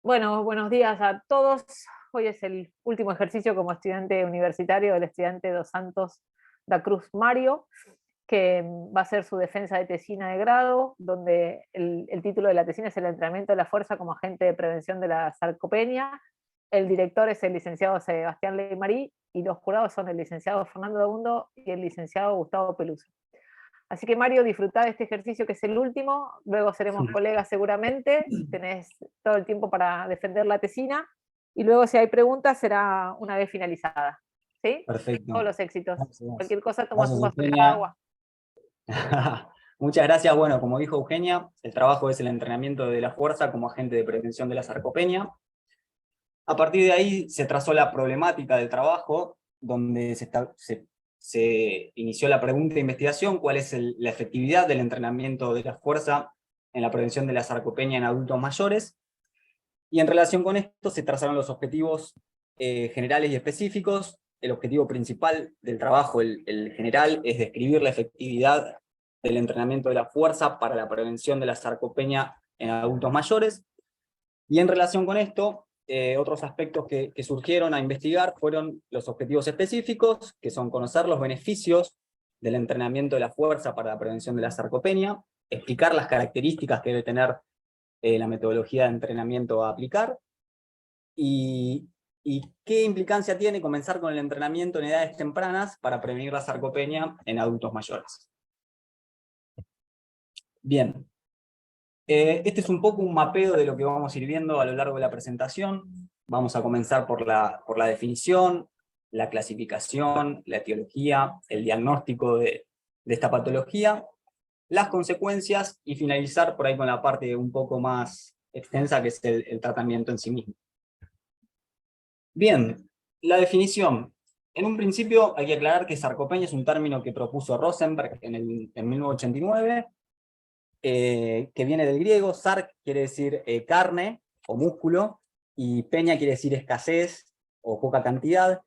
Bueno, buenos días a todos. Hoy es el último ejercicio como estudiante universitario del estudiante Dos Santos da Cruz Mario, que va a ser su defensa de tesina de grado, donde el título de la tesina es el entrenamiento de la fuerza como agente de prevención de la sarcopenia. El director es el licenciado Sebastián Leymarí y los jurados son el licenciado Fernando Dabundo y el licenciado Gustavo Peluso. Así que Mario, disfrutá de este ejercicio que es el último, luego seremos colegas seguramente, tenés todo el tiempo para defender la tesina, y luego si hay preguntas será una vez finalizada. ¿Sí? Todos Perfecto. los éxitos. Gracias. Cualquier cosa tomas Gracias, un vaso de Eugenia. agua. Muchas gracias. Bueno, como dijo Eugenia, el trabajo es el entrenamiento de la fuerza como agente de prevención de la sarcopenia. A partir de ahí se trazó la problemática del trabajo, donde se inició la pregunta de investigación: ¿cuál es la efectividad del entrenamiento de la fuerza en la prevención de la sarcopenia en adultos mayores? Y en relación con esto se trazaron los objetivos generales y específicos. El objetivo principal del trabajo, el general, es describir la efectividad del entrenamiento de la fuerza para la prevención de la sarcopenia en adultos mayores. Y en relación con esto, otros aspectos que surgieron a investigar fueron los objetivos específicos, que son conocer los beneficios del entrenamiento de la fuerza para la prevención de la sarcopenia, explicar las características que debe tener la metodología de entrenamiento a aplicar, y, y qué implicancia tiene comenzar con el entrenamiento en edades tempranas para prevenir la sarcopenia en adultos mayores. Bien, este es un poco un mapeo de lo que vamos a ir viendo a lo largo de la presentación. Vamos a comenzar por la definición, la clasificación, la etiología, el diagnóstico de esta patología, las consecuencias, y finalizar por ahí con la parte un poco más extensa, que es el tratamiento en sí mismo. Bien, la definición. En un principio hay que aclarar que sarcopenia es un término que propuso Rosenberg en 1989, que viene del griego. Sarc quiere decir carne o músculo, y peña quiere decir escasez o poca cantidad.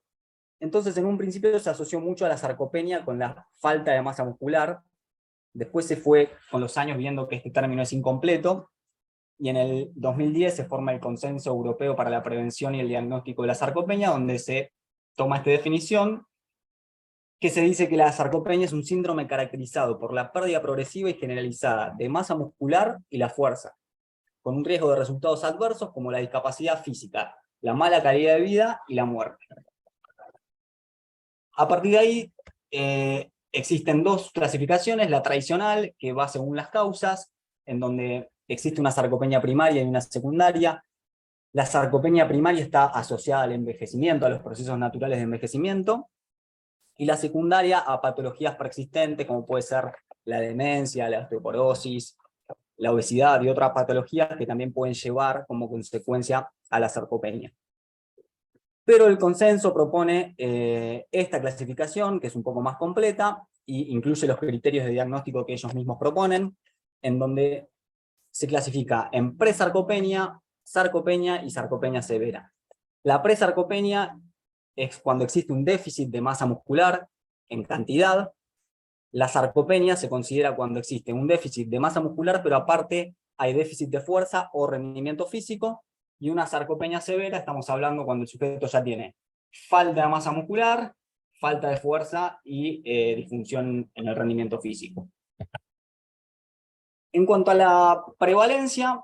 Entonces, en un principio se asoció mucho a la sarcopenia con la falta de masa muscular. Después se fue con los años viendo que este término es incompleto, y en el 2010 se forma el Consenso Europeo para la Prevención y el Diagnóstico de la Sarcopenia, donde se toma esta definición, que se dice que la sarcopenia es un síndrome caracterizado por la pérdida progresiva y generalizada de masa muscular y la fuerza, con un riesgo de resultados adversos como la discapacidad física, la mala calidad de vida y la muerte. A partir de ahí, existen dos clasificaciones: la tradicional, que va según las causas, en donde existe una sarcopenia primaria y una secundaria. La sarcopenia primaria está asociada al envejecimiento, a los procesos naturales de envejecimiento, y la secundaria a patologías preexistentes, como puede ser la demencia, la osteoporosis, la obesidad y otras patologías que también pueden llevar como consecuencia a la sarcopenia. Pero el consenso propone esta clasificación, que es un poco más completa, e incluye los criterios de diagnóstico que ellos mismos proponen, en donde se clasifica en presarcopenia, sarcopenia y sarcopenia severa. La presarcopenia es cuando existe un déficit de masa muscular en cantidad. La sarcopenia se considera cuando existe un déficit de masa muscular, pero aparte hay déficit de fuerza o rendimiento físico. Y una sarcopenia severa, estamos hablando cuando el sujeto ya tiene falta de masa muscular, falta de fuerza y disfunción en el rendimiento físico. En cuanto a la prevalencia,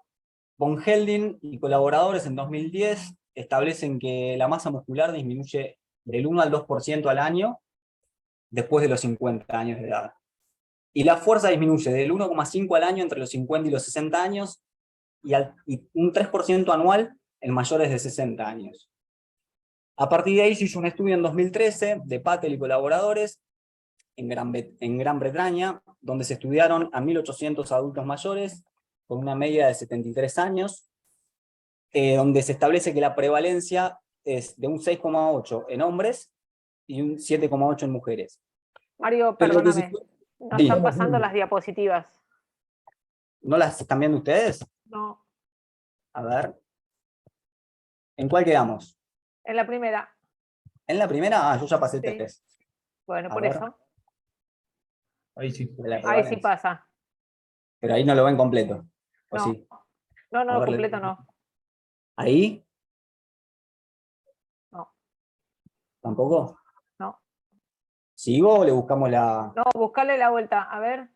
Von Helding y colaboradores en 2010 establecen que la masa muscular disminuye del 1 al 2% al año después de los 50 años de edad. Y la fuerza disminuye del 1,5 al año entre los 50 y los 60 años, y un 3% anual en mayores de 60 años. A partir de ahí se hizo un estudio en 2013 de Patel y colaboradores en Gran Bretaña, donde se estudiaron a 1.800 adultos mayores con una media de 73 años, donde se establece que la prevalencia es de un 6,8 en hombres y un 7,8 en mujeres. Mario, Pero lo que perdóname, no sí, están pasando las diapositivas. ¿no las están viendo ustedes? No, A ver, ¿en cuál quedamos? en la primera. ¿En la primera? Ah, yo ya pasé Sí. tres. Bueno, A por ver, eso. ahí sí, de la Ahí sí prevalencia. pasa. Pero ahí no lo ven completo, ¿o No, sí? no, A no, ver, completo no. ¿Ahí? No, ¿Tampoco? no. ¿Sigo o le buscamos la...? No, buscale la vuelta. A ver.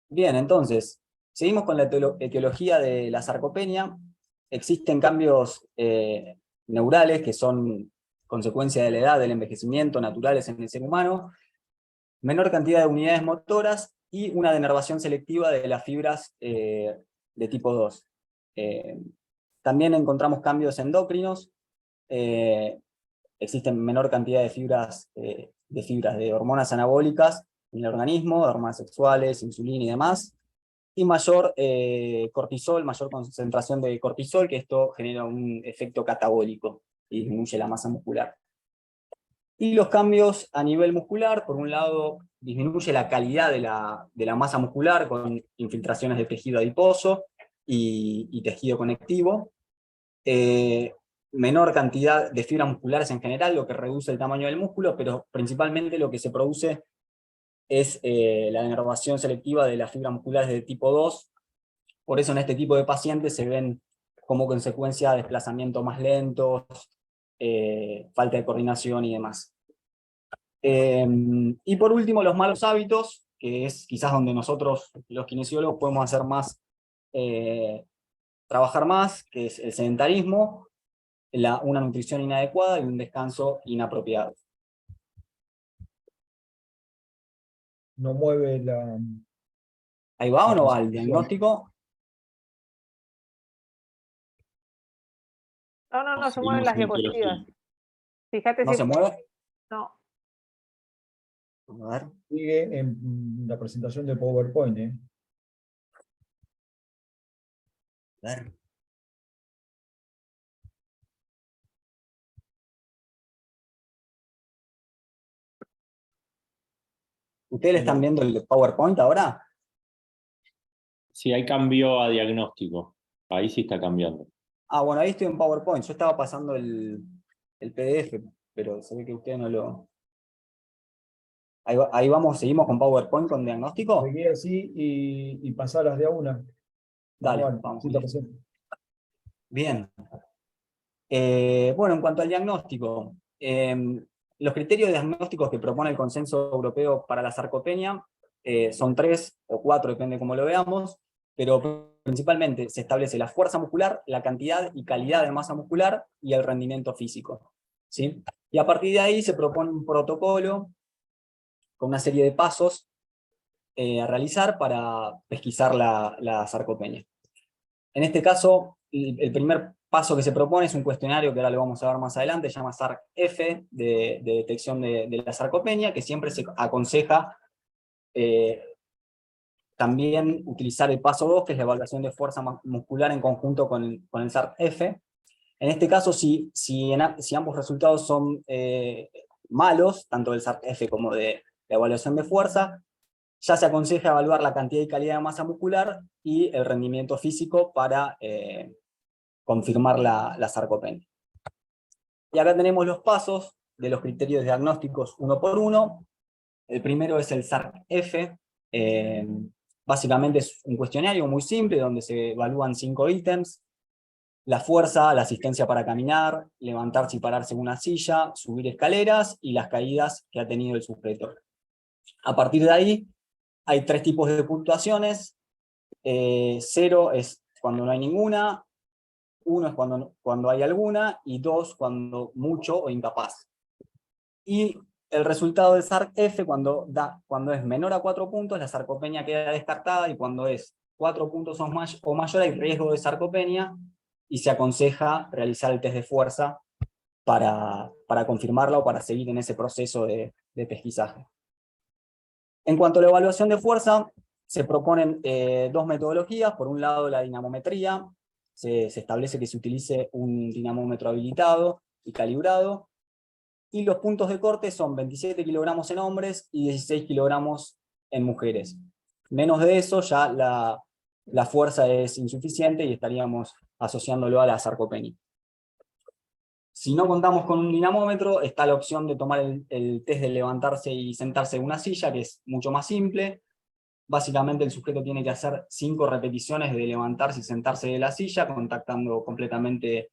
Bien, entonces, seguimos con la etiología de la sarcopenia. Existen cambios neurales que son consecuencia de la edad, del envejecimiento, naturales en el ser humano, menor cantidad de unidades motoras y una denervación selectiva de las fibras de tipo 2. También encontramos cambios endocrinos, eh, existen menor cantidad de fibras de hormonas anabólicas en el organismo, de hormonas sexuales, insulina y demás, y mayor cortisol, mayor concentración de cortisol, que esto genera un efecto catabólico y disminuye la masa muscular. Y los cambios a nivel muscular, por un lado, disminuye la calidad de la masa muscular con infiltraciones de tejido adiposo y tejido conectivo, eh, menor cantidad de fibras musculares en general, lo que reduce el tamaño del músculo, pero principalmente lo que se produce es la denervación selectiva de las fibras musculares de tipo 2. Por eso en este tipo de pacientes se ven como consecuencia desplazamientos más lentos, falta de coordinación y demás. Y por último, los malos hábitos, que es quizás donde nosotros, los kinesiólogos, podemos hacer más, trabajar más, que es el sedentarismo, una nutrición inadecuada y un descanso inapropiado. No mueve la, ¿Ahí va o la no va el presentación. diagnóstico? No, no se mueven Seguimos las en diapositivas. etiología. Fíjate ¿No si... se mueve? No. A ver. Sigue en la presentación de PowerPoint, ¿eh? A ver. ¿Ustedes están viendo el PowerPoint ahora? Sí, hay cambio a diagnóstico. Ahí sí está cambiando. Ah, bueno, ahí estoy en PowerPoint. Yo estaba pasando el PDF, pero se ve que ustedes no lo... Ahí vamos, seguimos con PowerPoint con diagnóstico. Seguí así y pasalas de a una. Dale, Manual, vamos. sí, la presento. Bien. Bueno, en cuanto al diagnóstico, los criterios diagnósticos que propone el Consenso Europeo para la sarcopenia son 3 o 4, depende de cómo lo veamos, pero principalmente se establece la fuerza muscular, la cantidad y calidad de masa muscular y el rendimiento físico, ¿sí? Y a partir de ahí se propone un protocolo con una serie de pasos a realizar para pesquisar la sarcopenia. En este caso, el primer paso que se propone es un cuestionario que ahora lo vamos a ver más adelante, se llama SARC-F, de detección de la sarcopenia, que siempre se aconseja también utilizar el paso 2, que es la evaluación de fuerza muscular en conjunto con el SARC-F. En este caso, si ambos resultados son malos, tanto del SARC-F como de la evaluación de fuerza, ya se aconseja evaluar la cantidad y calidad de masa muscular y el rendimiento físico para confirmar la sarcopenia. Y acá tenemos los pasos de los criterios diagnósticos uno por uno. El primero es el SARC-F. Básicamente es un cuestionario muy simple donde se evalúan 5 ítems: la fuerza, la asistencia para caminar, levantarse y pararse en una silla, subir escaleras y las caídas que ha tenido el sujeto. A partir de ahí hay 3 tipos de puntuaciones. 0 es cuando no hay ninguna, 1 es cuando hay alguna, y 2 cuando mucho o incapaz. Y el resultado del SARC-F, cuando es menor a 4 puntos, la sarcopenia queda descartada, y cuando es 4 puntos o mayor hay riesgo de sarcopenia, y se aconseja realizar el test de fuerza para confirmarla o para seguir en ese proceso de pesquisaje. En cuanto a la evaluación de fuerza, se proponen 2 metodologías. Por un lado, la dinamometría. Se establece que se utilice un dinamómetro habilitado y calibrado, y los puntos de corte son 27 kilogramos en hombres y 16 kilogramos en mujeres. Menos de eso ya la fuerza es insuficiente y estaríamos asociándolo a la sarcopenia. Si no contamos con un dinamómetro, está la opción de tomar el test de levantarse y sentarse en una silla, que es mucho más simple. Básicamente el sujeto tiene que hacer 5 repeticiones de levantarse y sentarse de la silla, contactando completamente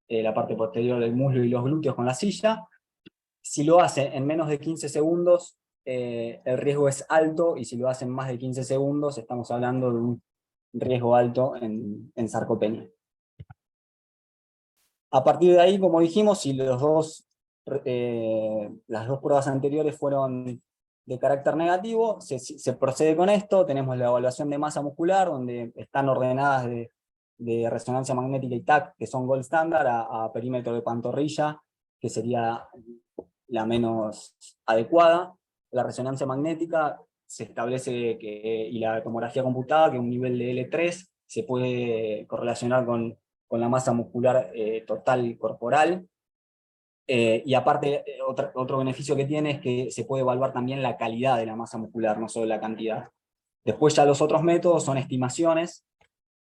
la parte posterior del muslo y los glúteos con la silla. Si lo hace en menos de 15 segundos, el riesgo es alto, y si lo hace en más de 15 segundos, estamos hablando de un riesgo alto en sarcopenia. A partir de ahí, como dijimos, si las dos pruebas anteriores fueron de carácter negativo, se procede con esto. Tenemos la evaluación de masa muscular, donde están ordenadas de resonancia magnética y TAC, que son gold standard, a perímetro de pantorrilla, que sería la menos adecuada. La resonancia magnética se establece y la tomografía computada, que un nivel de L3 se puede correlacionar con la masa muscular total corporal. Y aparte, otro beneficio que tiene es que se puede evaluar también la calidad de la masa muscular, no solo la cantidad. Después ya los otros métodos son estimaciones,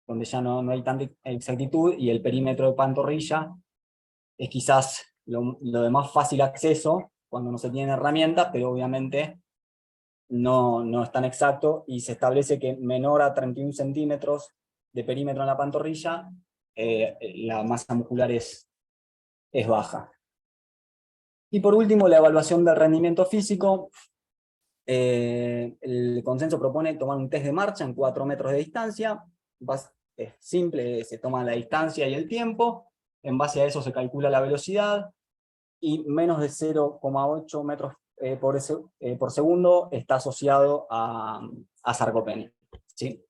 donde ya no hay tanta exactitud, y el perímetro de pantorrilla es quizás lo de más fácil acceso cuando no se tienen herramientas, pero obviamente no es tan exacto, y se establece que menor a 31 centímetros de perímetro en la pantorrilla, la masa muscular es baja. Y por último, la evaluación del rendimiento físico. El consenso propone tomar un test de marcha en 4 metros de distancia. Es simple, se toma la distancia y el tiempo, en base a eso se calcula la velocidad, y menos de 0,8 metros por segundo está asociado a sarcopenia. ¿Sí?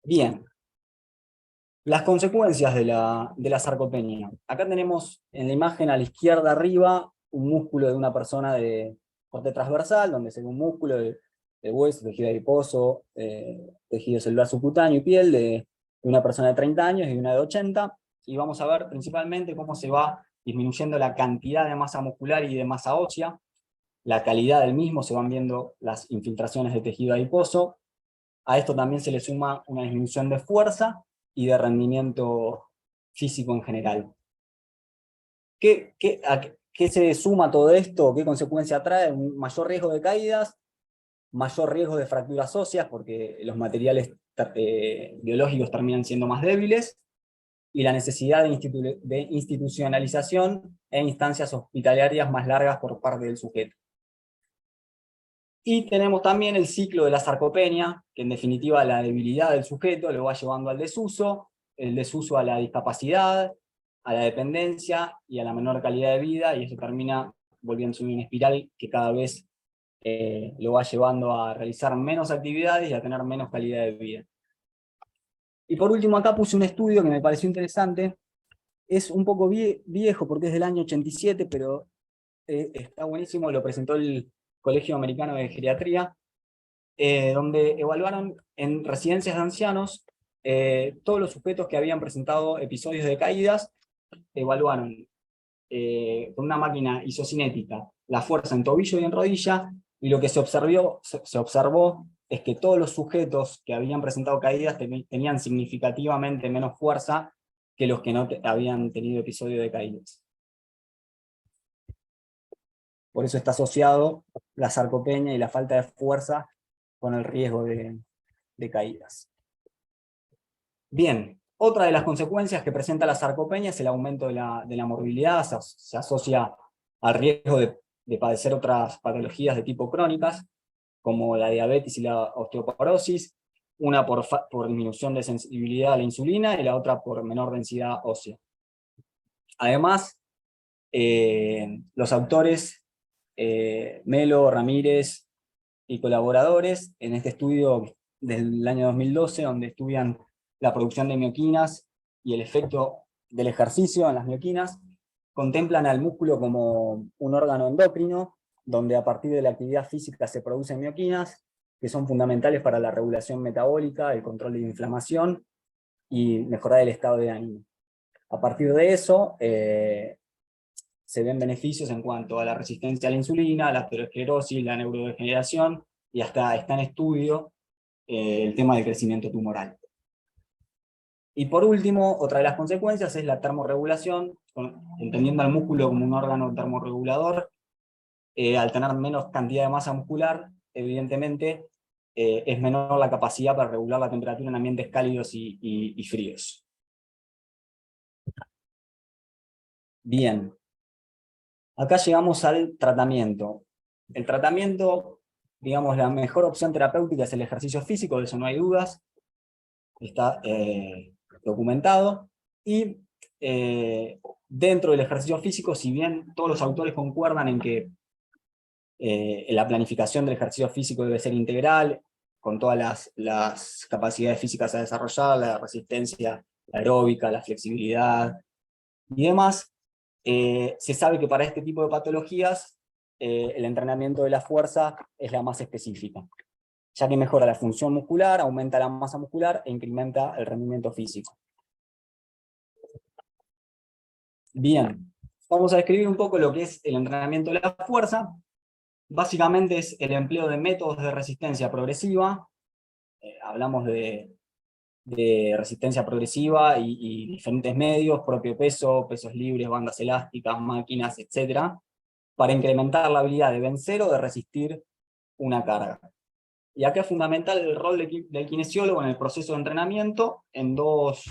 Bien. Las consecuencias de la sarcopenia. Acá tenemos en la imagen a la izquierda arriba un músculo de una persona de corte transversal, donde se ve un músculo de hueso, tejido adiposo, tejido celular subcutáneo y piel de una persona de 30 años y una de 80, y vamos a ver principalmente cómo se va disminuyendo la cantidad de masa muscular y de masa ósea, la calidad del mismo, se van viendo las infiltraciones de tejido adiposo. A esto también se le suma una disminución de fuerza y de rendimiento físico en general. ¿A qué se suma todo esto? ¿Qué consecuencia trae? Un mayor riesgo de caídas, mayor riesgo de fracturas óseas, porque los materiales biológicos terminan siendo más débiles, y la necesidad de institucionalización en instancias hospitalarias más largas por parte del sujeto. Y tenemos también el ciclo de la sarcopenia, que en definitiva la debilidad del sujeto lo va llevando al desuso, el desuso a la discapacidad, a la dependencia y a la menor calidad de vida, y eso termina volviéndose una espiral que cada vez lo va llevando a realizar menos actividades y a tener menos calidad de vida. Y por último, acá puse un estudio que me pareció interesante. Es un poco viejo porque es del año 87, pero está buenísimo, lo presentó el Colegio Americano de Geriatría, donde evaluaron en residencias de ancianos todos los sujetos que habían presentado episodios de caídas. Evaluaron con una máquina isocinética la fuerza en tobillo y en rodilla, y lo que se observó es que todos los sujetos que habían presentado caídas tenían significativamente menos fuerza que los que no habían tenido episodio de caídas. Por eso está asociado la sarcopenia y la falta de fuerza con el riesgo de caídas. Bien, otra de las consecuencias que presenta la sarcopenia es el aumento de la morbilidad. Se asocia al riesgo de padecer otras patologías de tipo crónicas, como la diabetes y la osteoporosis, una por disminución de sensibilidad a la insulina y la otra por menor densidad ósea. Además, los autores Melo, Ramírez y colaboradores en este estudio del año 2012, donde estudian la producción de mioquinas y el efecto del ejercicio en las mioquinas, contemplan al músculo como un órgano endocrino, donde a partir de la actividad física se producen mioquinas, que son fundamentales para la regulación metabólica, el control de inflamación y mejorar el estado de ánimo. A partir de eso, se ven beneficios en cuanto a la resistencia a la insulina, la aterosclerosis, la neurodegeneración, y hasta está en estudio el tema del crecimiento tumoral. Y por último, otra de las consecuencias es la termorregulación, entendiendo al músculo como un órgano termorregulador. Al tener menos cantidad de masa muscular, evidentemente, es menor la capacidad para regular la temperatura en ambientes cálidos y fríos. Bien. Acá llegamos al tratamiento. El tratamiento, digamos, la mejor opción terapéutica es el ejercicio físico, de eso no hay dudas. Está documentado. Y dentro del ejercicio físico, si bien todos los autores concuerdan en que la planificación del ejercicio físico debe ser integral, con todas las capacidades físicas a desarrollar, la resistencia aeróbica, la flexibilidad y demás, se sabe que para este tipo de patologías el entrenamiento de la fuerza es la más específica, ya que mejora la función muscular, aumenta la masa muscular e incrementa el rendimiento físico. Bien, vamos a describir un poco lo que es el entrenamiento de la fuerza. Básicamente es el empleo de métodos de resistencia progresiva. Hablamos de resistencia progresiva y diferentes medios, propio peso, pesos libres, bandas elásticas, máquinas, etc., para incrementar la habilidad de vencer o de resistir una carga. Y acá es fundamental el rol del kinesiólogo en el proceso de entrenamiento en dos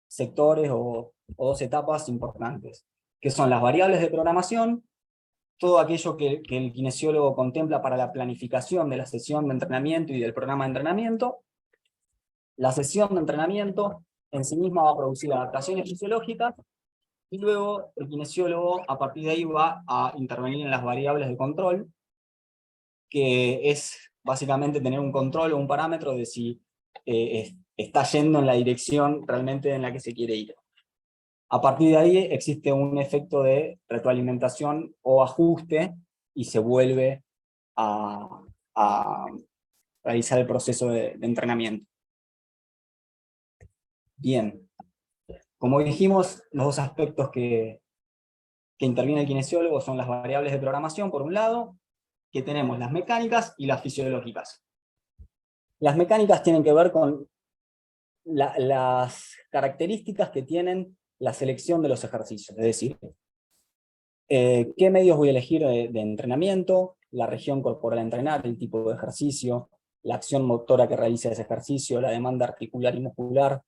sectores o dos etapas importantes, que son las variables de programación, todo aquello que el kinesiólogo contempla para la planificación de la sesión de entrenamiento y del programa de entrenamiento. La sesión de entrenamiento en sí misma va a producir adaptaciones fisiológicas, y luego el kinesiólogo a partir de ahí va a intervenir en las variables de control, que es básicamente tener un control o un parámetro de si está yendo en la dirección realmente en la que se quiere ir. A partir de ahí existe un efecto de retroalimentación o ajuste, y se vuelve a realizar el proceso de entrenamiento. Bien, como dijimos, los dos aspectos que interviene el kinesiólogo son las variables de programación, por un lado, que tenemos las mecánicas y las fisiológicas. Las mecánicas tienen que ver con las características que tienen la selección de los ejercicios, es decir, qué medios voy a elegir de entrenamiento, la región corporal a entrenar, el tipo de ejercicio, la acción motora que realiza ese ejercicio, la demanda articular y muscular,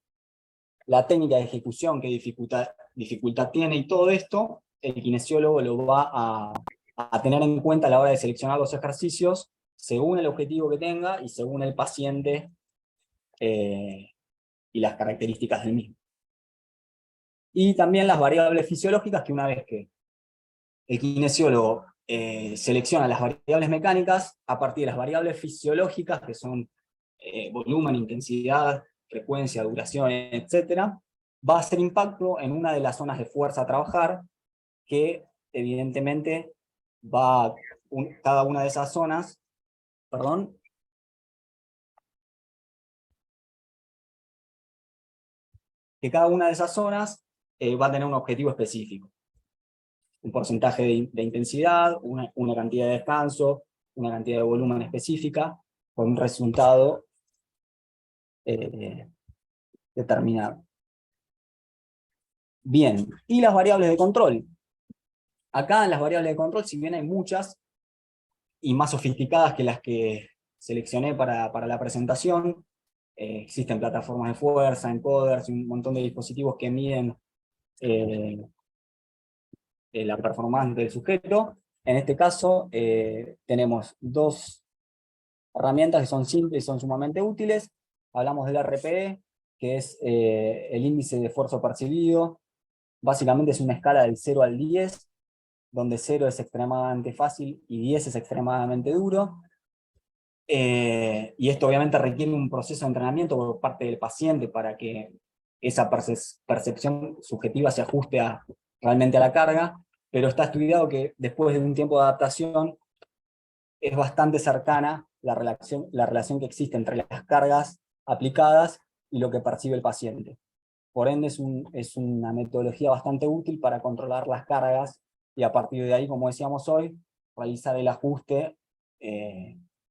la técnica de ejecución, qué dificultad tiene, y todo esto el kinesiólogo lo va a tener en cuenta a la hora de seleccionar los ejercicios según el objetivo que tenga y según el paciente y las características del mismo. Y también las variables fisiológicas, que una vez que el kinesiólogo selecciona las variables mecánicas, a partir de las variables fisiológicas, que son volumen, intensidad, frecuencia, duración, etc., va a hacer impacto en una de las zonas de fuerza a trabajar, que evidentemente cada una de esas zonas, va a tener un objetivo específico. Un porcentaje de intensidad, una cantidad de descanso, una cantidad de volumen específica, con un resultado determinado. Bien, y las variables de control. Acá en las variables de control, si bien hay muchas, y más sofisticadas que las que seleccioné para la presentación, existen plataformas de fuerza, encoders, y un montón de dispositivos que miden la performance del sujeto. En este caso, tenemos dos herramientas que son simples y son sumamente útiles. Hablamos del RPE, que es el índice de esfuerzo percibido. Básicamente es una escala del 0 al 10, donde 0 es extremadamente fácil y 10 es extremadamente duro. Y esto obviamente requiere un proceso de entrenamiento por parte del paciente para que esa percepción subjetiva se ajuste realmente a la carga, pero está estudiado que después de un tiempo de adaptación es bastante cercana la relación que existe entre las cargas aplicadas y lo que percibe el paciente. Por ende es una metodología bastante útil para controlar las cargas y a partir de ahí, como decíamos hoy, realizar el ajuste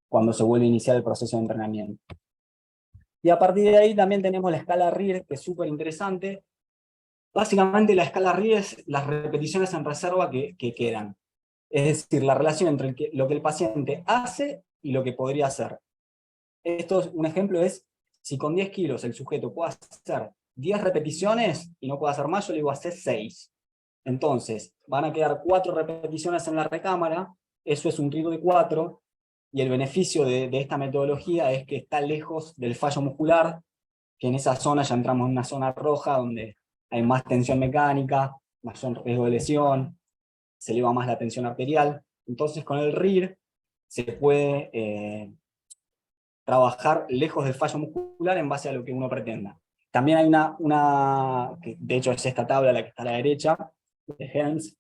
cuando se vuelve a iniciar el proceso de entrenamiento. Y a partir de ahí también tenemos la escala RIR, que es súper interesante. Básicamente la escala RIR es las repeticiones en reserva que quedan. Es decir, la relación entre lo que el paciente hace y lo que podría hacer. Un ejemplo es, si con 10 kilos el sujeto puede hacer 10 repeticiones y no puede hacer más, yo le digo hacer 6. Entonces, van a quedar 4 repeticiones en la recámara, eso es un RIR de 4, y el beneficio de esta metodología es que está lejos del fallo muscular, que en esa zona ya entramos en una zona roja, donde hay más tensión mecánica, mayor riesgo de lesión, se eleva más la tensión arterial. Entonces con el RIR se puede trabajar lejos del fallo muscular en base a lo que uno pretenda. También hay que de hecho es esta tabla, la que está a la derecha, de Helms,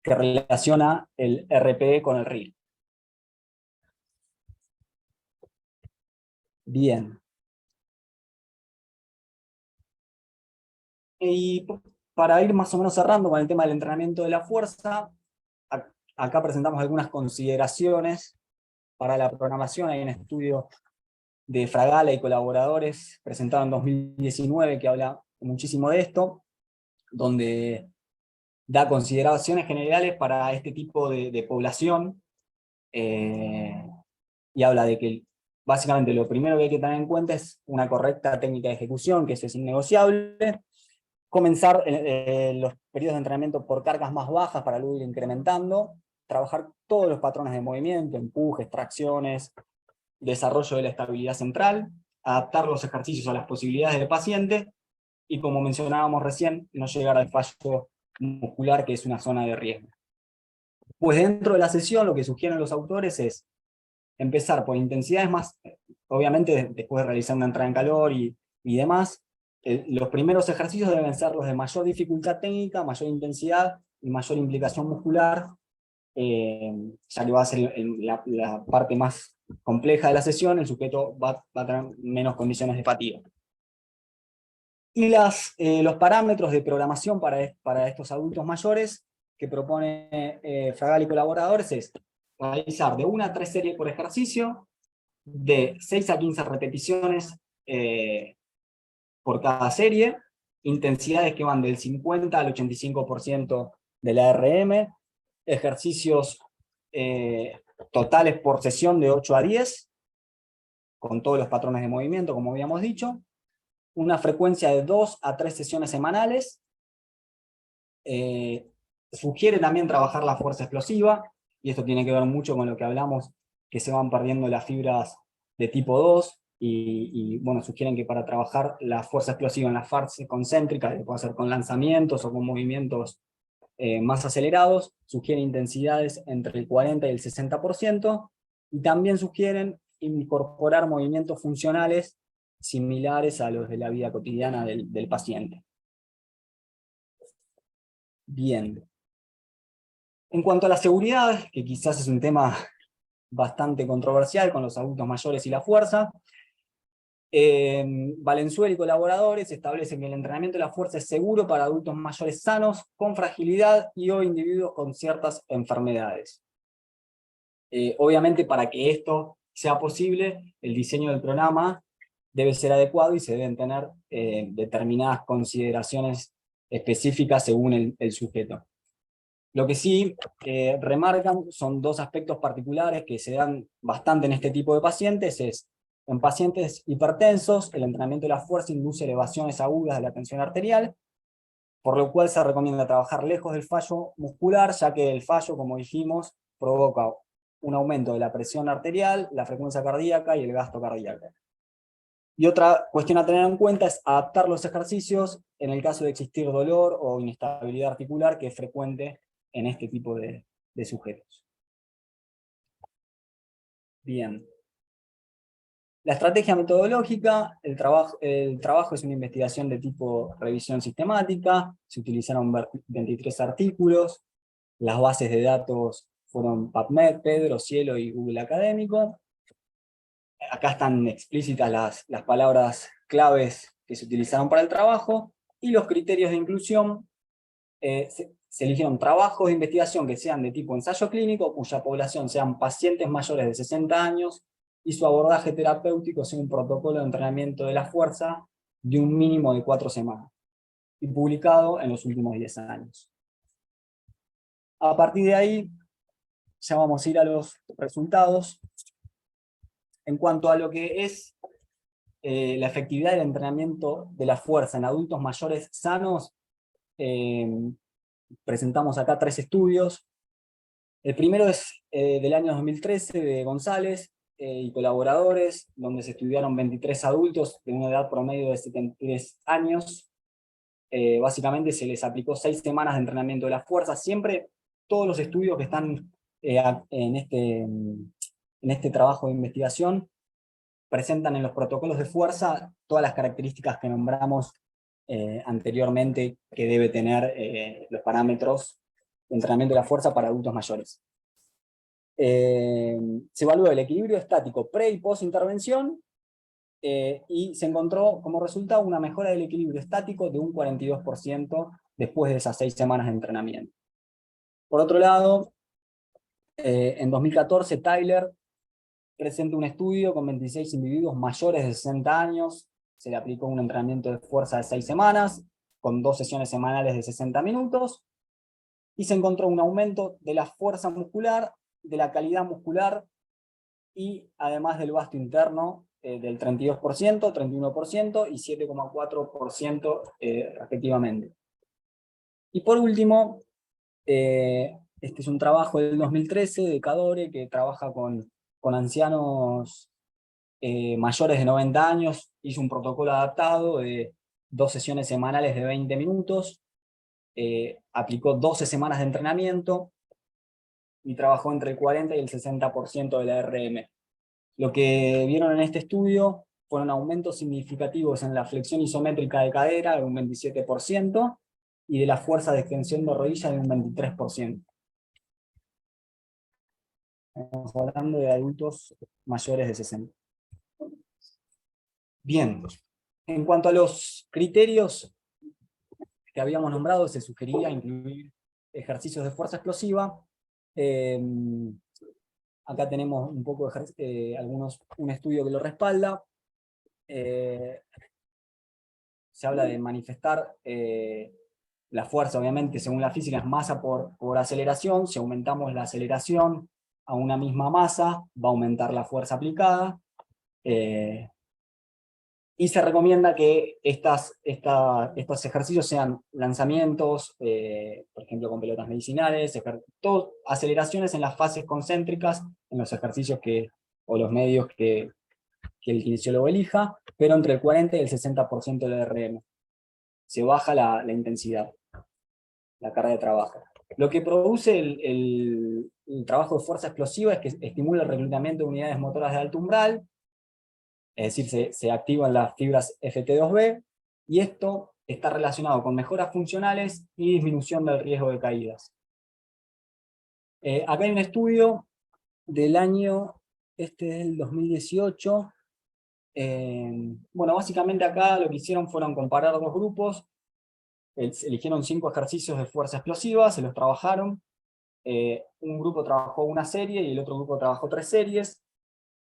que relaciona el RPE con el RIR. Bien. Y para ir más o menos cerrando con el tema del entrenamiento de la fuerza, acá presentamos algunas consideraciones para la programación. Hay un estudio de Fragala y colaboradores presentado en 2019 que habla muchísimo de esto, donde da consideraciones generales para este tipo de población, y habla de que básicamente lo primero que hay que tener en cuenta es una correcta técnica de ejecución, que eso es innegociable. Comenzar los periodos de entrenamiento por cargas más bajas para luego ir incrementando. Trabajar todos los patrones de movimiento, empujes, tracciones, desarrollo de la estabilidad central, adaptar los ejercicios a las posibilidades del paciente, y como mencionábamos recién, no llegar al fallo muscular, que es una zona de riesgo. Pues dentro de la sesión lo que sugieren los autores es empezar por intensidades más, obviamente después de realizar una entrada en calor y demás, los primeros ejercicios deben ser los de mayor dificultad técnica, mayor intensidad y mayor implicación muscular, ya que va a ser la parte más compleja de la sesión, el sujeto va a tener menos condiciones de fatiga. Y los parámetros de programación para estos adultos mayores que propone Fragal y colaboradores es realizar de 1 a 3 series por ejercicio, de 6 a 15 repeticiones por cada serie, intensidades que van del 50 al 85% de la RM, ejercicios totales por sesión de 8 a 10, con todos los patrones de movimiento, como habíamos dicho, una frecuencia de 2 a 3 sesiones semanales. Sugiere también trabajar la fuerza explosiva, y esto tiene que ver mucho con lo que hablamos, que se van perdiendo las fibras de tipo 2, y bueno, sugieren que para trabajar la fuerza explosiva en la fase concéntrica, que puede hacer con lanzamientos o con movimientos más acelerados, sugieren intensidades entre el 40 y el 60%, y también sugieren incorporar movimientos funcionales similares a los de la vida cotidiana del paciente. Bien. En cuanto a la seguridad, que quizás es un tema bastante controversial con los adultos mayores y la fuerza, Valenzuela y colaboradores establecen que el entrenamiento de la fuerza es seguro para adultos mayores sanos, con fragilidad y o individuos con ciertas enfermedades. Obviamente, para que esto sea posible, el diseño del programa debe ser adecuado y se deben tener determinadas consideraciones específicas según el sujeto. Lo que sí remarcan son dos aspectos particulares que se dan bastante en este tipo de pacientes. En pacientes hipertensos, el entrenamiento de la fuerza induce elevaciones agudas de la tensión arterial, por lo cual se recomienda trabajar lejos del fallo muscular, ya que el fallo, como dijimos, provoca un aumento de la presión arterial, la frecuencia cardíaca y el gasto cardíaco. Y otra cuestión a tener en cuenta es adaptar los ejercicios en el caso de existir dolor o inestabilidad articular, que es frecuente en este tipo de sujetos. Bien. La estrategia metodológica, el trabajo es una investigación de tipo revisión sistemática, se utilizaron 23 artículos, las bases de datos fueron PubMed, Pedro, Cielo y Google Académico. Acá están explícitas las palabras claves que se utilizaron para el trabajo, y los criterios de inclusión. Se eligieron trabajos de investigación que sean de tipo ensayo clínico, cuya población sean pacientes mayores de 60 años, y su abordaje terapéutico sea un protocolo de entrenamiento de la fuerza de un mínimo de 4 semanas, y publicado en los últimos 10 años. A partir de ahí, ya vamos a ir a los resultados. En cuanto a lo que es la efectividad del entrenamiento de la fuerza en adultos mayores sanos, presentamos acá 3 estudios. El primero es del año 2013 de González y colaboradores, donde se estudiaron 23 adultos de una edad promedio de 73 años. Básicamente se les aplicó 6 semanas de entrenamiento de la fuerza. Siempre todos los estudios que están en este trabajo de investigación presentan en los protocolos de fuerza todas las características que nombramos anteriormente que debe tener los parámetros de entrenamiento de la fuerza para adultos mayores. Se evaluó el equilibrio estático pre- y post-intervención y se encontró como resultado una mejora del equilibrio estático de un 42% después de esas 6 semanas de entrenamiento. Por otro lado, en 2014 Tyler presenta un estudio con 26 individuos mayores de 60 años, se le aplicó un entrenamiento de fuerza de 6 semanas, con 2 sesiones semanales de 60 minutos, y se encontró un aumento de la fuerza muscular, de la calidad muscular, y además del vasto interno del 32%, 31% y 7,4% respectivamente. Y por último, este es un trabajo del 2013 de Cadore, que trabaja con ancianos mayores de 90 años, hizo un protocolo adaptado de 2 sesiones semanales de 20 minutos, aplicó 12 semanas de entrenamiento y trabajó entre el 40 y el 60% de la RM. Lo que vieron en este estudio fueron aumentos significativos en la flexión isométrica de cadera de un 27% y de la fuerza de extensión de rodilla de un 23%. Estamos hablando de adultos mayores de 60. Bien, en cuanto a los criterios que habíamos nombrado, se sugería incluir ejercicios de fuerza explosiva. Acá tenemos un poco un estudio que lo respalda. Se habla de manifestar la fuerza, obviamente, según la física, es masa por aceleración. Si aumentamos la aceleración a una misma masa, va a aumentar la fuerza aplicada. Y se recomienda que estos ejercicios sean lanzamientos, por ejemplo con pelotas medicinales, aceleraciones en las fases concéntricas, en los ejercicios o los medios que el kinesiólogo elija, pero entre el 40 y el 60% del RM. Se baja la intensidad, la carga de trabajo. Lo que produce el trabajo de fuerza explosiva es que estimula el reclutamiento de unidades motoras de alto umbral, es decir, se activan las fibras FT2B, y esto está relacionado con mejoras funcionales y disminución del riesgo de caídas. Acá hay un estudio del año, del 2018. Bueno, básicamente acá lo que hicieron fueron comparar 2 grupos, eligieron 5 ejercicios de fuerza explosiva, se los trabajaron, un grupo trabajó una serie y el otro grupo trabajó 3 series,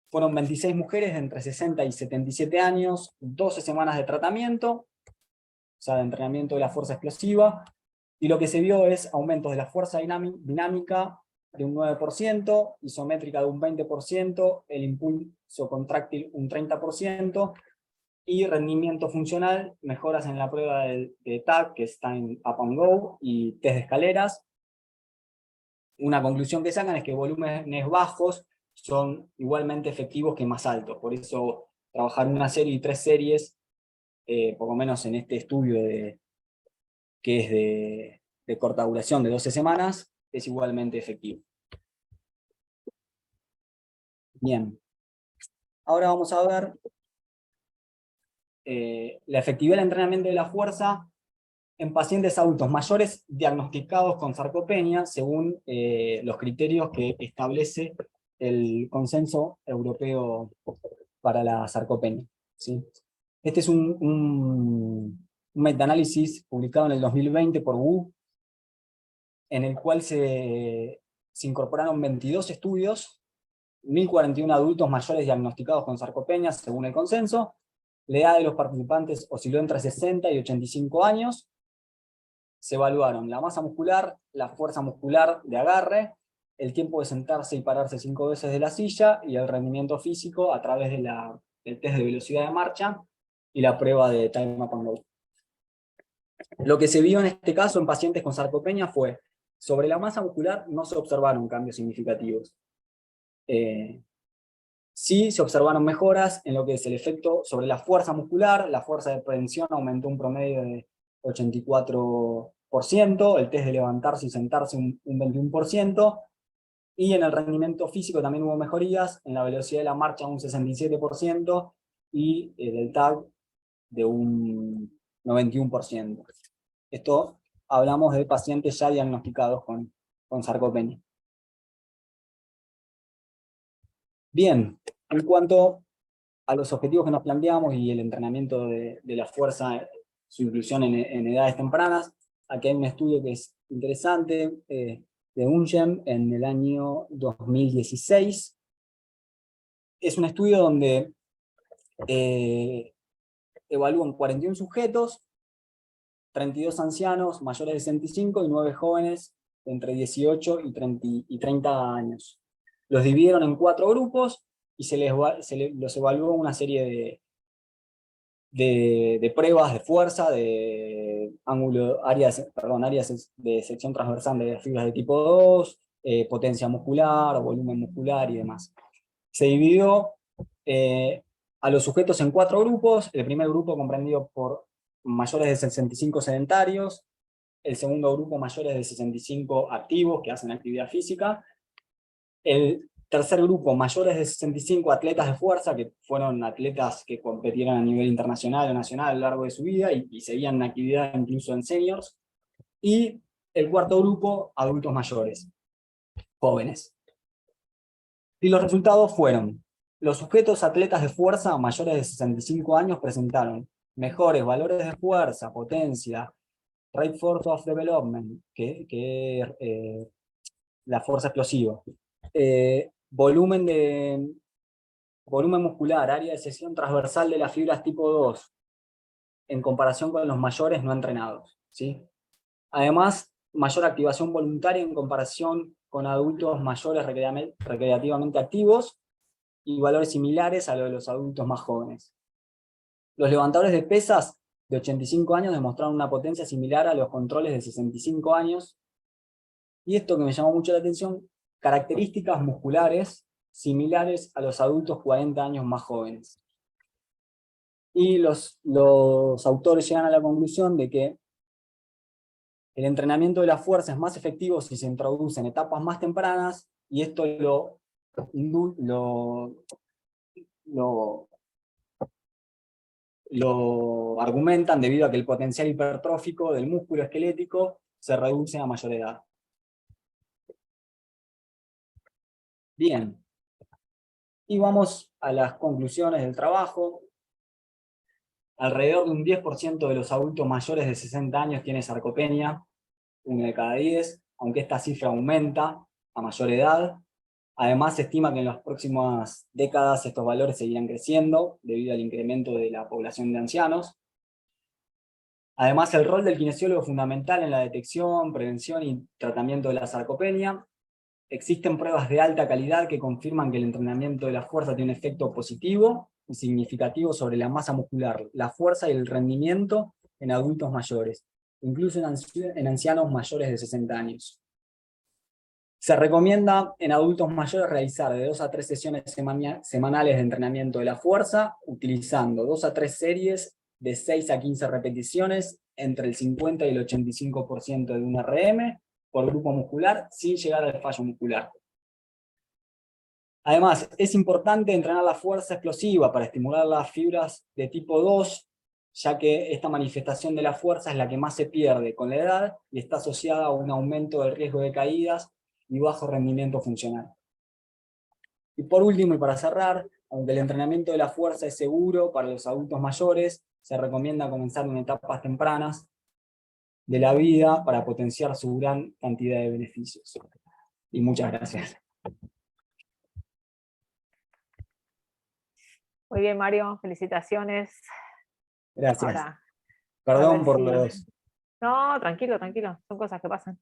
fueron 26 mujeres de entre 60 y 77 años, 12 semanas de tratamiento, o sea, de entrenamiento de la fuerza explosiva, y lo que se vio es aumentos de la fuerza dinámica de un 9%, isométrica de un 20%, el impulso contráctil un 30%, y rendimiento funcional, mejoras en la prueba de TAG, que es Time Up and Go, y test de escaleras. Una conclusión que sacan es que volúmenes bajos son igualmente efectivos que más altos. Por eso trabajar una serie y 3 series, por lo menos en este estudio que es de corta duración de 12 semanas, es igualmente efectivo. Bien. Ahora vamos a ver la efectividad del entrenamiento de la fuerza en pacientes adultos mayores diagnosticados con sarcopenia, según los criterios que establece el Consenso Europeo para la Sarcopenia, ¿sí? Este es un metaanálisis publicado en el 2020 por Wu, en el cual se incorporaron 22 estudios, 1041 adultos mayores diagnosticados con sarcopenia, según el consenso. La edad de los participantes osciló entre 60 y 85 años. Se evaluaron la masa muscular, la fuerza muscular de agarre, el tiempo de sentarse y pararse 5 veces de la silla, y el rendimiento físico a través de del test de velocidad de marcha y la prueba de time up and go. Lo que se vio en este caso en pacientes con sarcopenia fue, sobre la masa muscular no se observaron cambios significativos. Sí se observaron mejoras en lo que es el efecto sobre la fuerza muscular. La fuerza de prehensión aumentó un promedio de 84%, el test de levantarse y sentarse un 21%, y en el rendimiento físico también hubo mejorías, en la velocidad de la marcha un 67%, y el TAG de un 91%. Esto hablamos de pacientes ya diagnosticados con sarcopenia. Bien, en cuanto a los objetivos que nos planteamos y el entrenamiento de la fuerza, su inclusión en edades tempranas, aquí hay un estudio que es interesante, de Ungem en el año 2016. Es un estudio donde evalúan 41 sujetos, 32 ancianos mayores de 65 y 9 jóvenes de entre 18 y 30 años. Los dividieron en 4 grupos y los evaluó una serie de pruebas de fuerza, de áreas de sección transversal de fibras de tipo 2, potencia muscular, volumen muscular y demás. Se dividió a los sujetos en 4 grupos, el primer grupo comprendido por mayores de 65 sedentarios, el segundo grupo mayores de 65 activos que hacen actividad física, el tercer grupo mayores de 65 atletas de fuerza, que fueron atletas que competieron a nivel internacional o nacional a lo largo de su vida y seguían en actividad incluso en seniors, y el cuarto grupo adultos mayores, jóvenes. Y los resultados fueron: los sujetos atletas de fuerza mayores de 65 años presentaron mejores valores de fuerza, potencia, rate force of development, que es la fuerza explosiva, volumen muscular, área de sección transversal de las fibras tipo 2, en comparación con los mayores no entrenados, ¿sí? Además, mayor activación voluntaria en comparación con adultos mayores recreativamente activos, y valores similares a los de los adultos más jóvenes. Los levantadores de pesas de 85 años demostraron una potencia similar a los controles de 65 años, y esto que me llamó mucho la atención, características musculares similares a los adultos 40 años más jóvenes. Y los autores llegan a la conclusión de que el entrenamiento de la fuerza es más efectivo si se introduce en etapas más tempranas, y esto lo argumentan debido a que el potencial hipertrófico del músculo esquelético se reduce a mayor edad. Bien, y vamos a las conclusiones del trabajo. Alrededor de un 10% de los adultos mayores de 60 años tiene sarcopenia, 1 de cada 10, aunque esta cifra aumenta a mayor edad. Además, se estima que en las próximas décadas estos valores seguirán creciendo debido al incremento de la población de ancianos. Además, el rol del kinesiólogo es fundamental en la detección, prevención y tratamiento de la sarcopenia. Existen pruebas de alta calidad que confirman que el entrenamiento de la fuerza tiene un efecto positivo y significativo sobre la masa muscular, la fuerza y el rendimiento en adultos mayores, incluso en ancianos mayores de 60 años. Se recomienda en adultos mayores realizar de 2 a 3 sesiones semanales de entrenamiento de la fuerza, utilizando 2 a 3 series de 6 a 15 repeticiones, entre el 50 y el 85% de un RM por grupo muscular, sin llegar al fallo muscular. Además, es importante entrenar la fuerza explosiva para estimular las fibras de tipo 2, ya que esta manifestación de la fuerza es la que más se pierde con la edad y está asociada a un aumento del riesgo de caídas y bajo rendimiento funcional. Y por último, y para cerrar, aunque el entrenamiento de la fuerza es seguro para los adultos mayores, se recomienda comenzar en etapas tempranas de la vida para potenciar su gran cantidad de beneficios. Y muchas gracias. Muy bien, Mario, felicitaciones. Gracias. Ahora, Perdón ver por si- los... No, tranquilo, tranquilo, son cosas que pasan.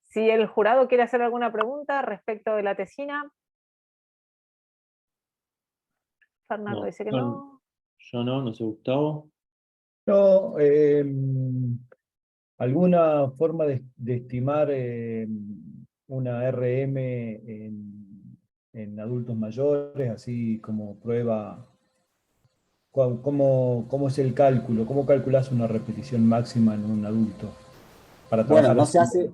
Si el jurado quiere hacer alguna pregunta respecto de la tesina. Fernando No, dice que no. yo no sé, Gustavo. No, ¿alguna forma de estimar una RM en adultos mayores, así como prueba? ¿Cómo es el cálculo? ¿Cómo calculas una repetición máxima en un adulto para Bueno, trabajar no se así? hace,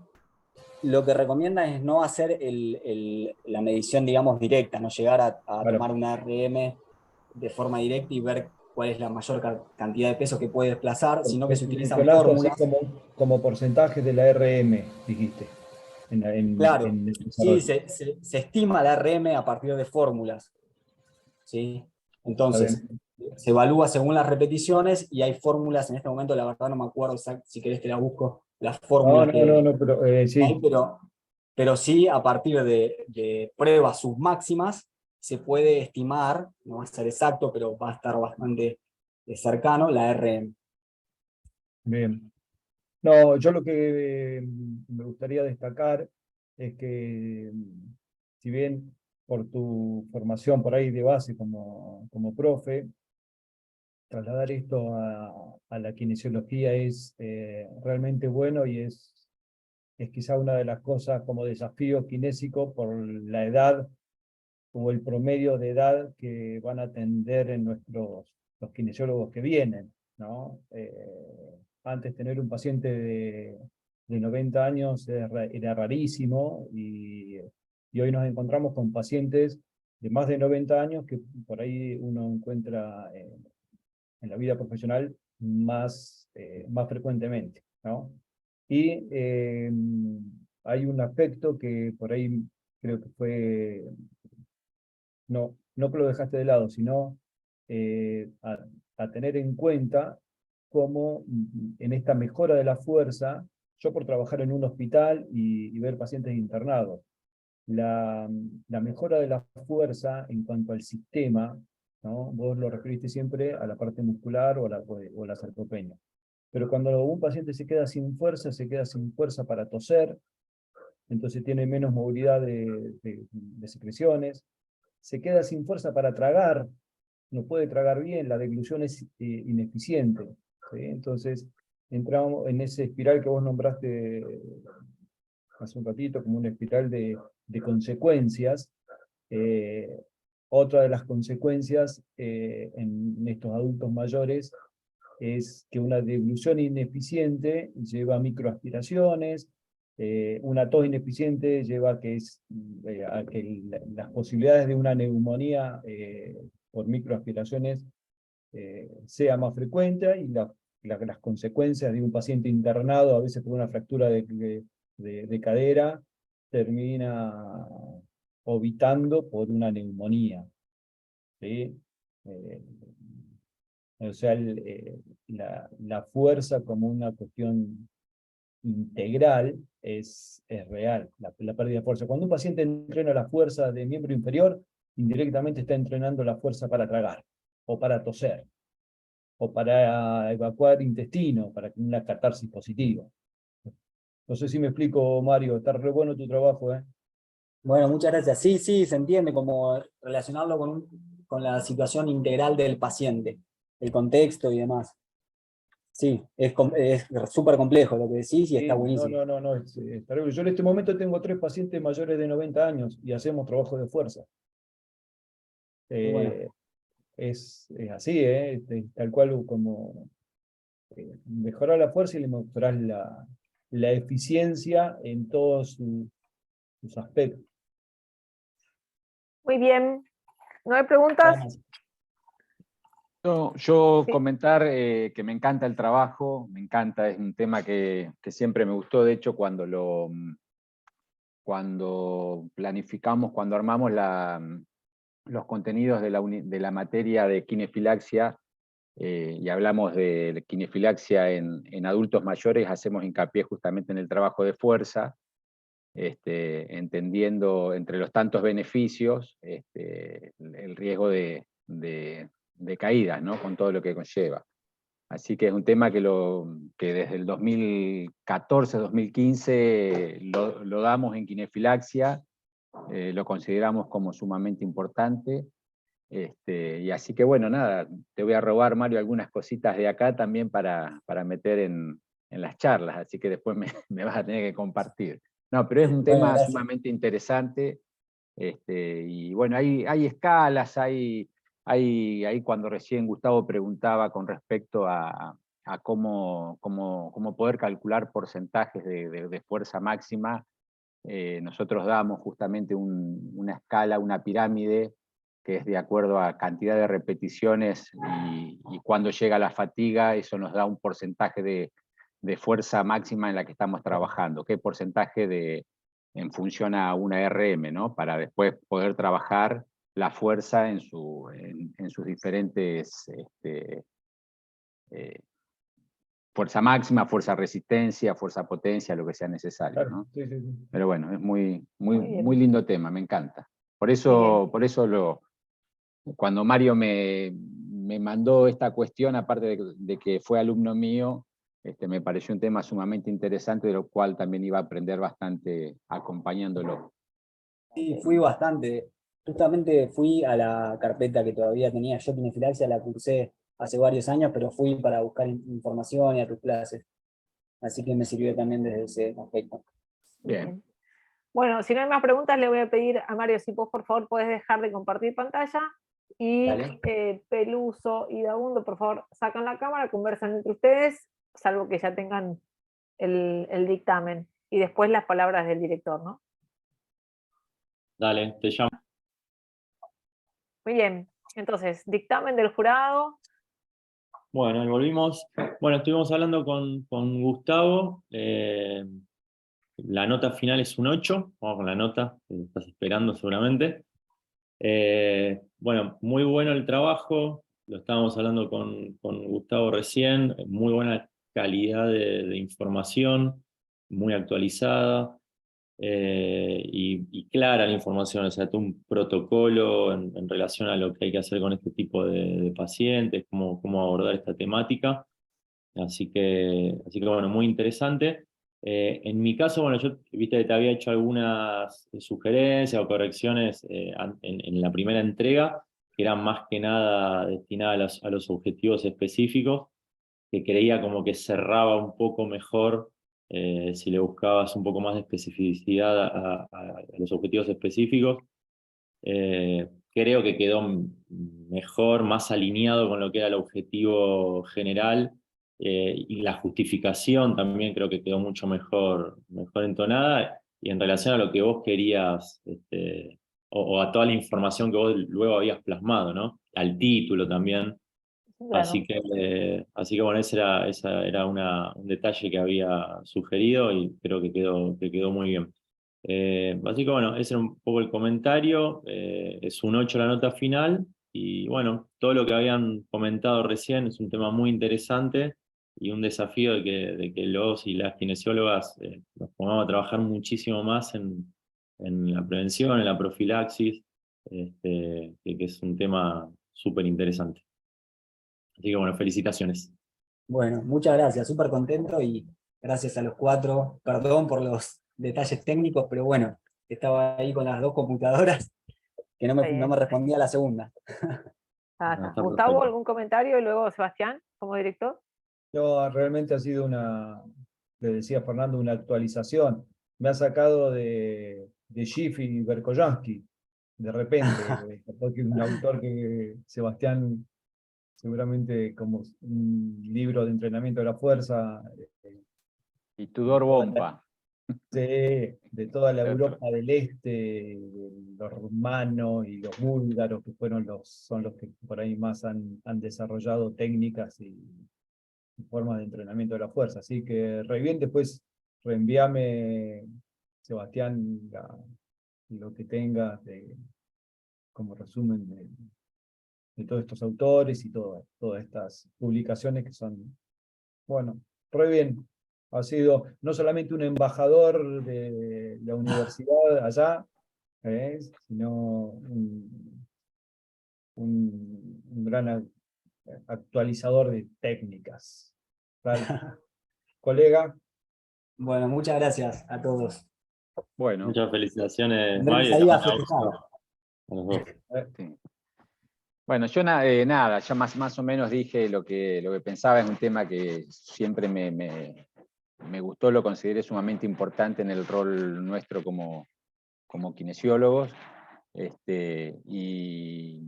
lo que recomienda es no hacer la medición, digamos, directa, no llegar a Claro, tomar una RM de forma directa y ver cuál es la mayor cantidad de peso que puede desplazar, sino que porque se utilizan mencionaste así fórmulas. como porcentaje de la RM, dijiste, Claro, en el sí, desarrollo. se estima la RM a partir de fórmulas, ¿sí? ¿Está Entonces, bien? se evalúa según las repeticiones y hay fórmulas, en este momento la verdad no me acuerdo si querés que la busco, las No, fórmulas no, no, que no, pero hay, sí. pero sí a partir de pruebas submáximas se puede estimar, no va a ser exacto, pero va a estar bastante cercano, la RM. Bien. No, yo lo que me gustaría destacar es que, si bien por tu formación por ahí de base como profe, trasladar esto a la kinesiología es realmente bueno y es quizá una de las cosas como desafío kinésico por la edad o el promedio de edad que van a atender en los kinesiólogos que vienen, ¿no? Antes tener un paciente de 90 años era rarísimo y hoy nos encontramos con pacientes de más de 90 años que por ahí uno encuentra en la vida profesional más frecuentemente, ¿no? Y hay un aspecto que por ahí creo que fue, no que lo dejaste de lado, sino a tener en cuenta cómo en esta mejora de la fuerza, yo por trabajar en un hospital y ver pacientes internados, la mejora de la fuerza en cuanto al sistema, ¿no? Vos lo referiste siempre a la parte muscular o la sarcopenia. Pero cuando un paciente se queda sin fuerza para toser, entonces tiene menos movilidad de secreciones, se queda sin fuerza para tragar, no puede tragar bien, la deglución es ineficiente, ¿sí? Entonces entramos en ese espiral que vos nombraste hace un ratito, como una espiral de consecuencias. Eh, Otra de las consecuencias en estos adultos mayores es que una deglución ineficiente lleva a microaspiraciones, una tos ineficiente lleva a que las posibilidades de una neumonía por microaspiraciones sea más frecuente y las consecuencias de un paciente internado, a veces por una fractura de cadera, termina obitando por una neumonía, ¿sí? Eh, o sea, la fuerza como una cuestión integral es real, la pérdida de fuerza. Cuando un paciente entrena la fuerza de miembro inferior, indirectamente está entrenando la fuerza para tragar, o para toser, o para evacuar intestino, para una catarsis positiva. No sé si me explico, Mario, está re bueno tu trabajo, ¿eh? Bueno, muchas gracias. Sí, sí, se entiende como relacionarlo con la situación integral del paciente, el contexto y demás. Sí, es súper complejo lo que decís y está Sí, no, buenísimo. no, no, no, es terrible. Yo en este momento tengo 3 pacientes mayores de 90 años y hacemos trabajo de fuerza. Qué bueno. Es así, tal cual como mejorar la fuerza y le mejorar la eficiencia en todos sus aspectos. Muy bien. ¿No hay preguntas? Bueno, Yo Sí. comentar que me encanta el trabajo, me encanta, es un tema que siempre me gustó, de hecho cuando planificamos, cuando armamos los contenidos de la materia de kinefilaxia y hablamos de kinefilaxia en adultos mayores, hacemos hincapié justamente en el trabajo de fuerza, entendiendo entre los tantos beneficios el riesgo de caídas, ¿no? Con todo lo que conlleva. Así que es un tema que lo que desde el 2014-2015 lo damos en quinefilaxia, lo consideramos como sumamente importante. Y así que bueno, nada, te voy a robar, Mario, algunas cositas de acá también para meter en las charlas, así que después me vas a tener que compartir. No, pero es un Bueno, tema gracias. sumamente interesante, y bueno, hay escalas, hay cuando recién Gustavo preguntaba con respecto a cómo poder calcular porcentajes de fuerza máxima, nosotros damos justamente una escala, una pirámide, que es de acuerdo a cantidad de repeticiones y cuando llega la fatiga, eso nos da un porcentaje de fuerza máxima en la que estamos trabajando, qué porcentaje en función a una RM, ¿no? Para después poder trabajar la fuerza en sus diferentes fuerza máxima, fuerza resistencia, fuerza potencia, lo que sea necesario, Claro, ¿no? sí, sí, sí. Pero bueno, es muy bien. lindo tema, me encanta. Por Muy eso, bien. cuando Mario me mandó esta cuestión, aparte de que fue alumno mío, me pareció un tema sumamente interesante, de lo cual también iba a aprender bastante acompañándolo. Sí, fui bastante. Justamente fui a la carpeta que todavía tenía yo, quinefilaxia, la cursé hace varios años, pero fui para buscar información y a tus clases. Así que me sirvió también desde ese aspecto. Bien. Bueno, si no hay más preguntas, le voy a pedir a Mario si vos por favor podés dejar de compartir pantalla. Y Dale. Peluso y Dabundo, por favor, sacan la cámara, conversan entre ustedes, salvo que ya tengan el dictamen. Y después las palabras del director, ¿no? Dale, te llamo. Muy bien. Entonces, dictamen del jurado. Bueno, y volvimos. Bueno, estuvimos hablando con Gustavo. La nota final es un 8. Vamos con la nota que estás esperando seguramente. Bueno, muy bueno el trabajo. Lo estábamos hablando con Gustavo recién. Muy buena calidad de información, muy actualizada. Y clara la información, o sea, todo un protocolo en relación a lo que hay que hacer con este tipo de pacientes, cómo abordar esta temática. Así que bueno, muy interesante. En mi caso, bueno, yo viste que te había hecho algunas sugerencias o correcciones en la primera entrega, que eran más que nada destinadas a los objetivos específicos, que creía como que cerraba un poco mejor si le buscabas un poco más de especificidad a los objetivos específicos. Creo que quedó mejor, más alineado con lo que era el objetivo general, y la justificación también creo que quedó mucho mejor entonada, y en relación a lo que vos querías, o a toda la información que vos luego habías plasmado, ¿no? Al título también. Claro. Así que bueno, ese era un detalle que había sugerido y creo que quedó muy bien. Así que bueno, ese era un poco el comentario. Es un 8 la nota final. Y bueno, todo lo que habían comentado recién es un tema muy interesante y un desafío de que los y las kinesiólogas nos pongamos a trabajar muchísimo más en la prevención, en la profilaxis, que es un tema súper interesante. Así que bueno, felicitaciones. Bueno, muchas gracias, súper contento y gracias a los cuatro. Perdón por los detalles técnicos, pero bueno, estaba ahí con las dos computadoras que Está no bien. me respondía la segunda. No, está Gustavo, perfecto. ¿algún comentario? Y luego Sebastián, como director. No, realmente ha sido le decía Fernando, una actualización. Me ha sacado de Schiff y Berkoyansky, de repente, porque es un autor que Sebastián, seguramente como un libro de entrenamiento de la fuerza, Y Tudor Bompa. de toda la Europa del Este, los rumanos y los búlgaros, que son los que por ahí más han desarrollado técnicas y formas de entrenamiento de la fuerza. Así que re bien, después reenvíame, Sebastián, lo que tengas como resumen de todos estos autores y todas estas publicaciones que son, bueno, re bien. Ha sido no solamente un embajador de la universidad allá, sino un gran actualizador de técnicas. Tal. colega. Bueno, muchas gracias a todos. Bueno, Muchas felicitaciones, Tendremos Mario. ahí a Estamos festejar. a los dos. sí. Bueno, yo nada, ya más o menos dije lo que pensaba. Es un tema que siempre me gustó, lo consideré sumamente importante en el rol nuestro como kinesiólogos. Y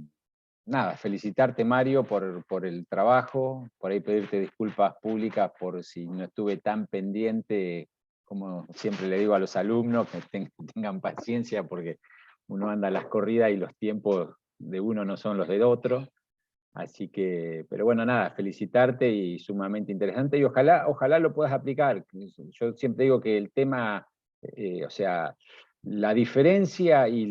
nada, felicitarte, Mario, por el trabajo, por ahí pedirte disculpas públicas por si no estuve tan pendiente, como siempre le digo a los alumnos, que tengan paciencia porque uno anda a las corridas y los tiempos de uno no son los de otro. Así que, pero bueno, nada, felicitarte y sumamente interesante, y ojalá lo puedas aplicar. Yo siempre digo que el tema, o sea, la diferencia y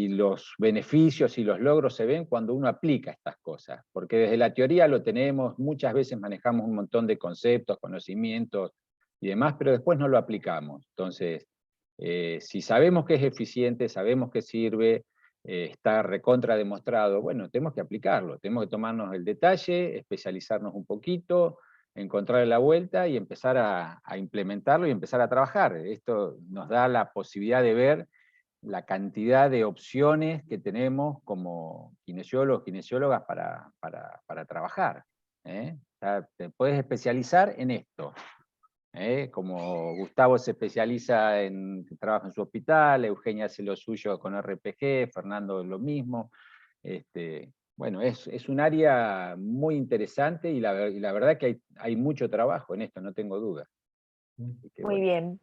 los beneficios y los logros se ven cuando uno aplica estas cosas, porque desde la teoría lo tenemos, muchas veces manejamos un montón de conceptos, conocimientos y demás, pero después no lo aplicamos. Entonces, si sabemos que es eficiente, sabemos que sirve, está recontra demostrado, bueno, tenemos que aplicarlo, tenemos que tomarnos el detalle, especializarnos un poquito, encontrar la vuelta y empezar a implementarlo y empezar a trabajar. Esto nos da la posibilidad de ver la cantidad de opciones que tenemos como kinesiólogos, kinesiólogas para trabajar. O sea, te puedes especializar en esto. Como Gustavo se especializa trabaja en su hospital, Eugenia hace lo suyo con RPG, Fernando lo mismo. Bueno, es un área muy interesante y la verdad que hay mucho trabajo en esto, no tengo duda. Muy Bueno. bien.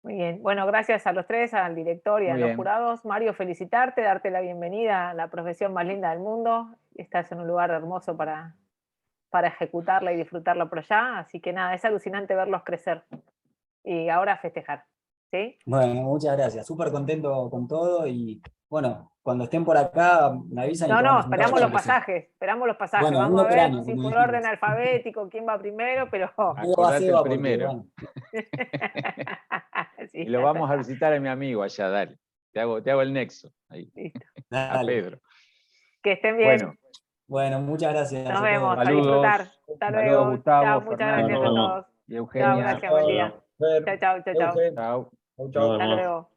Muy bien. Bueno, gracias a los tres, al director y Muy a los bien. jurados. Mario, felicitarte, darte la bienvenida a la profesión más linda del mundo. Estás en un lugar hermoso para ejecutarla y disfrutarla por allá. Así que nada, es alucinante verlos crecer. Y ahora festejar. ¿Sí? Bueno, muchas gracias. Súper contento con todo y bueno, cuando estén por acá me avisan y No, tomamos un esperamos café, los aunque sea. pasajes. Esperamos los pasajes. Bueno, Vamos uno a por ver año, si como por orden dijimos. alfabético, quién va primero, pero... Digo, va a Acordate Seba el porque, primero. bueno. Sí, Y lo vamos a visitar a mi amigo allá, dale. Te hago el nexo ahí, listo. a Dale. Pedro. Que estén bien. Bueno, muchas gracias Nos a vemos. todos. A disfrutar. Hasta Saludos luego. Gustavo, Chao, muchas gracias a Fernando todos. y Chao, Eugenia. gracias, buen día. Fer, Chao, chao, chao, chao. Eugen, Chao. chau, Nos chau. Hasta vemos. luego.